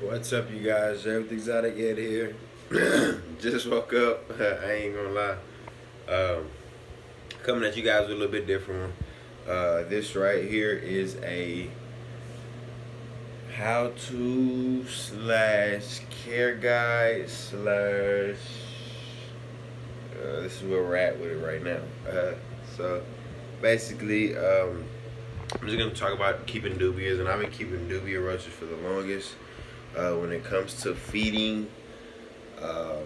What's up, you guys? Everything's out of Ed here. Just woke up. I ain't gonna lie. Um, Coming at you guys with a little bit different one. This right here is a how to slash care guide slash. This is where we're at with it right now. So basically, I'm just gonna talk about keeping dubias, and I've been keeping dubia roaches for the longest. When it comes to feeding, uh,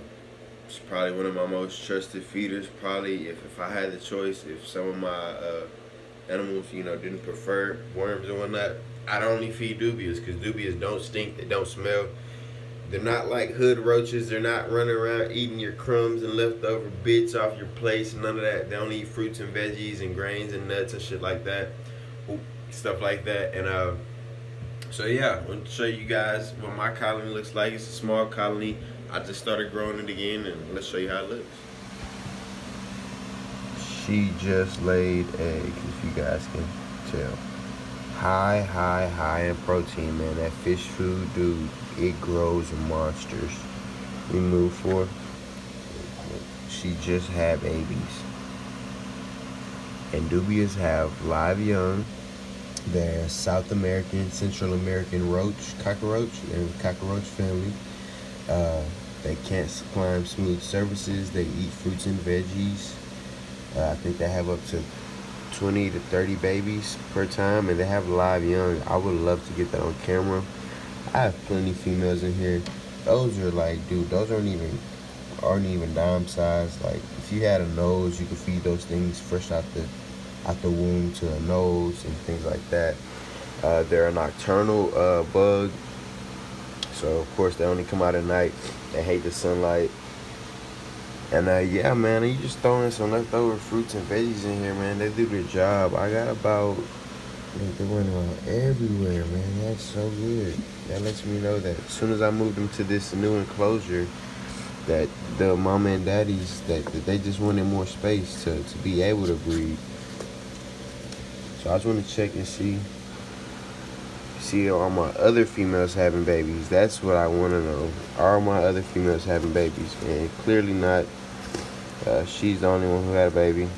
it's probably one of my most trusted feeders. Probably if I had the choice, if some of my animals, didn't prefer worms and whatnot, I'd only feed dubias because dubias don't stink, they don't smell. They're not like hood roaches. They're not running around eating your crumbs and leftover bits off your plates. None of that. They don't eat fruits and veggies and grains and nuts and shit like that, stuff like that. And so yeah, I'm gonna show you guys what my colony looks like. It's a small colony. I just started growing it again, and let's show you how it looks. She just laid eggs, if you guys can tell. High in protein, man. That fish food, dude, it grows monsters. We move forward. She just had babies. And dubias have live young. They're South American, Central American cockroach. They're the cockroach family. They can't climb smooth surfaces. They eat fruits and veggies. I think they have up to 20 to 30 babies per time, and they have live young. I would love to get that on camera. I have plenty of females in here. Those are like, dude, those aren't even dime size. Like, if you had a nose, you could feed those things fresh out the womb to a nose and things like that. They're a nocturnal bug, so of course they only come out at night. They hate the sunlight. And yeah, man, you just throwing some leftover fruits and veggies in here, man. They do their job. I got about, they're running around everywhere, man. That's so good. That lets me know that as soon as I move them to this new enclosure, that the mama and daddies, that they just wanted more space to be able to breed. So I just want to check and see are my other females having babies? That's what I want to know. Are my other females having babies? And clearly not. She's the only one who had a baby.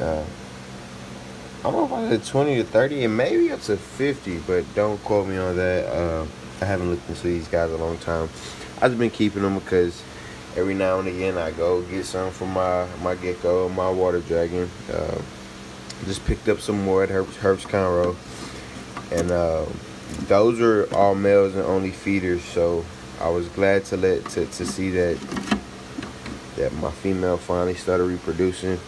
I'm up at 20 to 30 and maybe up to 50, but don't quote me on that. I haven't looked into these guys a long time. I've been keeping them because every now and again I go get some for my gecko, my water dragon. Just picked up some more at Herbst Conroe. And those are all males and only feeders, so I was glad to see that my female finally started reproducing.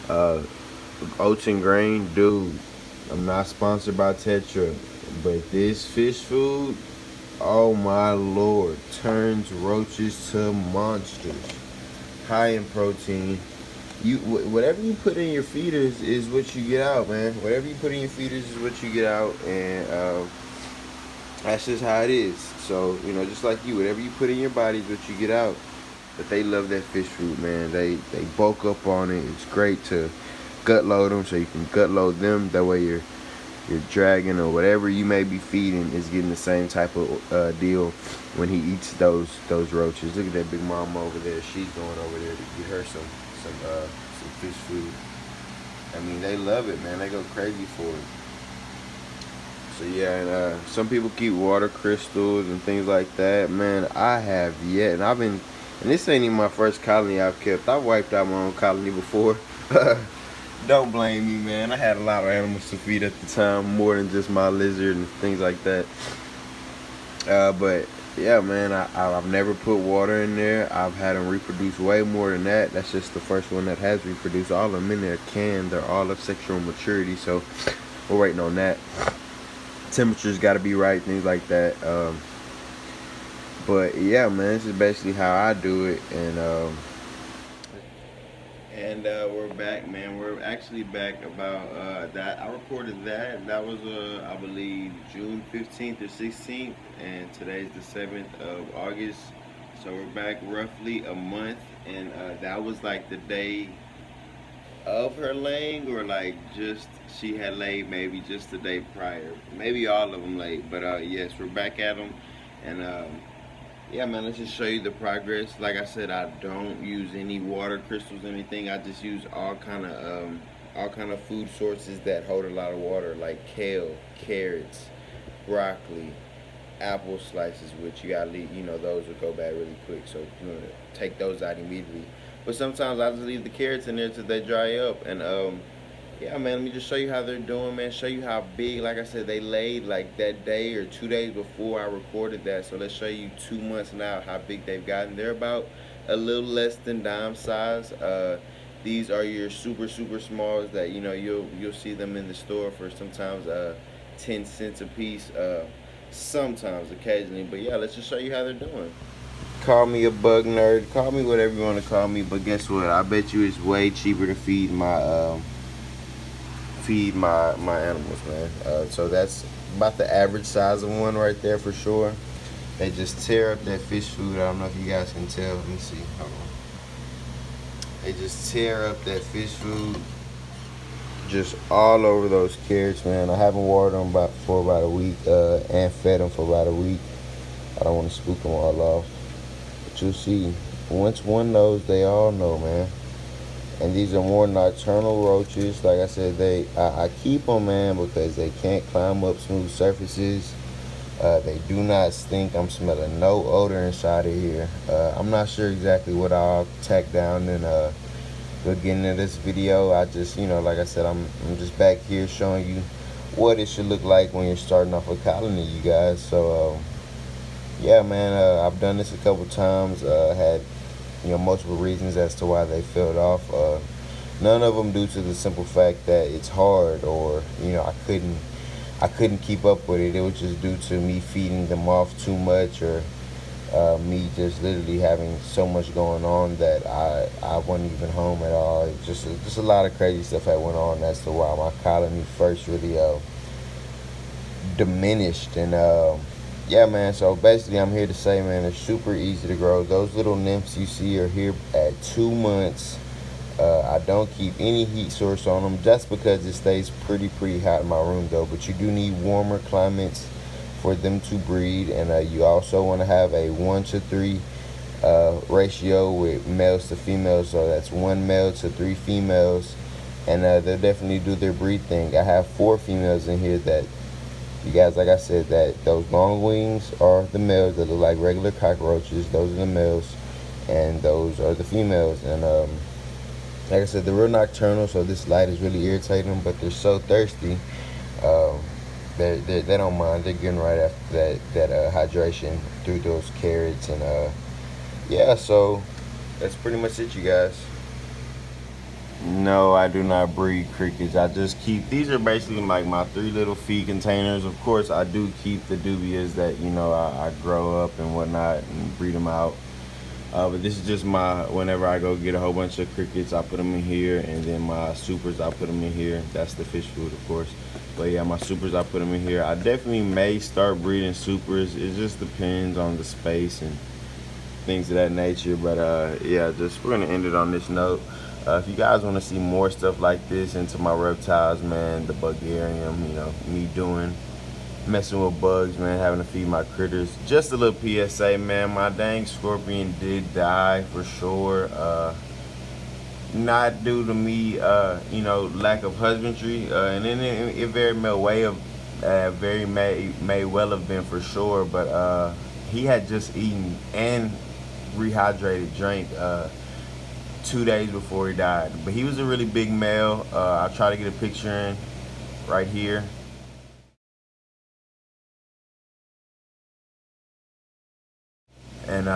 Oats and grain, dude. I'm not sponsored by Tetra, but this fish food, oh my lord, turns roaches to monsters. High in protein. Whatever you put in your feeders is what you get out, man. Whatever you put in your feeders is what you get out, and that's just how it is. So, just like you, whatever you put in your body is what you get out. But they love that fish food, man. They bulk up on it. It's great to gut load them, so you can gut load them. That way your dragon or whatever you may be feeding is getting the same type of deal when he eats those roaches. Look at that big mama over there. She's going over there to get her some fish food. I mean, they love it, man. They go crazy for it. So yeah, and some people keep water crystals and things like that. Man, I have yet, and this ain't even my first colony I've kept. I've wiped out my own colony before. Don't blame me, man. I had a lot of animals to feed at the time, more than just my lizard and things like that. But yeah, man, I've never put water in there. I've had them reproduce way more than that. That's just the first one that has reproduced. All of them in there they're all of sexual maturity, so we're waiting on that. Temperature's got to be right, things like that. But yeah, man, this is basically how I do it, and we're back, man. We're actually back about that. I recorded that. That was, I believe, June 15th or 16th, and today's the 7th of August. So we're back roughly a month, and that was like the day of her laying, or like just she had laid maybe just the day prior, maybe all of them laid. But yes, we're back at them, and yeah, man, let's just show you the progress. Like I said, I don't use any water crystals or anything. I just use all kind of food sources that hold a lot of water, like kale, carrots, broccoli, apple slices, which you gotta leave. You know, those will go bad really quick, so you want to take those out immediately. But sometimes I just leave the carrots in there till they dry up, and yeah, man, let me just show you how they're doing, man. Show you how big, like I said, they laid like that day or 2 days before I recorded that. So let's show you 2 months now how big they've gotten. They're about a little less than dime size. These are your super smalls that you'll see them in the store for sometimes 10 cents a piece. Sometimes, occasionally, but yeah, let's just show you how they're doing. Call me a bug nerd, call me whatever you want to call me, but guess what? I bet you it's way cheaper to feed my animals, man. So that's about the average size of one right there for sure. They just tear up that fish food. I don't know if you guys can tell. Let me see. Hold on. They just tear up that fish food just all over those carrots, man. I haven't watered them for about a week and fed them for about a week. I don't want to spook them all off. But you'll see. Once one knows, they all know, man. And these are more nocturnal roaches. Like I said, I keep them, man, because they can't climb up smooth surfaces. They do not stink. I'm smelling no odor inside of here. I'm not sure exactly what I'll tack down in beginning of this video. I just, like I said, I'm just back here showing you what it should look like when you're starting off a colony, you guys. So, yeah, man, I've done this a couple times. Had multiple reasons as to why they fell off. None of them due to the simple fact that it's hard, or I couldn't keep up with it. It was just due to me feeding them off too much, or me just literally having so much going on that I wasn't even home at all. It just a lot of crazy stuff that went on as to why my colony first really diminished. And yeah, man, so basically I'm here to say, man, they're super easy to grow. Those little nymphs you see are here at 2 months. I don't keep any heat source on them just because it stays pretty hot in my room, though. But you do need warmer climates for them to breed, and you also want to have a 1-to-3 ratio with males to females. So that's 1 male to 3 females, and they'll definitely do their breed thing. I have 4 females in here that, you guys, like I said, that those long wings are the males that look like regular cockroaches. Those are the males, and those are the females. And like I said, they're real nocturnal, so this light is really irritating them, but they're so thirsty. They don't mind. They're getting right after that hydration through those carrots. And yeah, so that's pretty much it, you guys. No, I do not breed crickets. I just keep, these are basically like my 3 little feed containers. Of course, I do keep the dubias that I grow up and whatnot and breed them out. But this is just whenever I go get a whole bunch of crickets, I put them in here, and then my supers, I put them in here. That's the fish food, of course. But yeah, my supers, I put them in here. I definitely may start breeding supers. It just depends on the space and things of that nature. But yeah, we're gonna end it on this note. If you guys want to see more stuff like this into my reptiles, man, the bugarium, me messing with bugs, man, having to feed my critters. Just a little PSA, man, my dang scorpion did die for sure. Not due to me, lack of husbandry, and then it very may well have been for sure. But he had just eaten and rehydrated, drank 2 days before he died. But he was a really big male. I'll try to get a picture in right here. And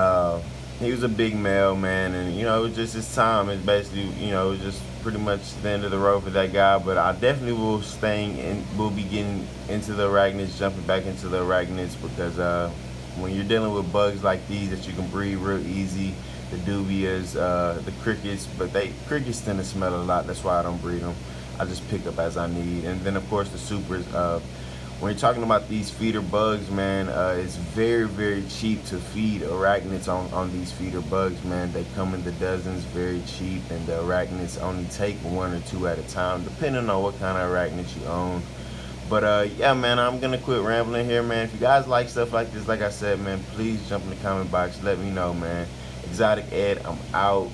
he was a big male, man, and it was just his time. It's basically, it was just pretty much the end of the road for that guy. But I definitely will be getting into the arachnids, jumping back into the arachnids, because when you're dealing with bugs like these that you can breed real easy, the dubias, the crickets, but crickets tend to smell a lot. That's why I don't breed them. I just pick up as I need. And then of course the supers. when you're talking about these feeder bugs, man, it's very, very cheap to feed arachnids on these feeder bugs, man. They come in the dozens, very cheap, and the arachnids only take 1 or 2 at a time, depending on what kind of arachnids you own. But yeah, man, I'm gonna quit rambling here, man. If you guys like stuff like this, like I said, man, please jump in the comment box, let me know, man. Exotic Ed, I'm out.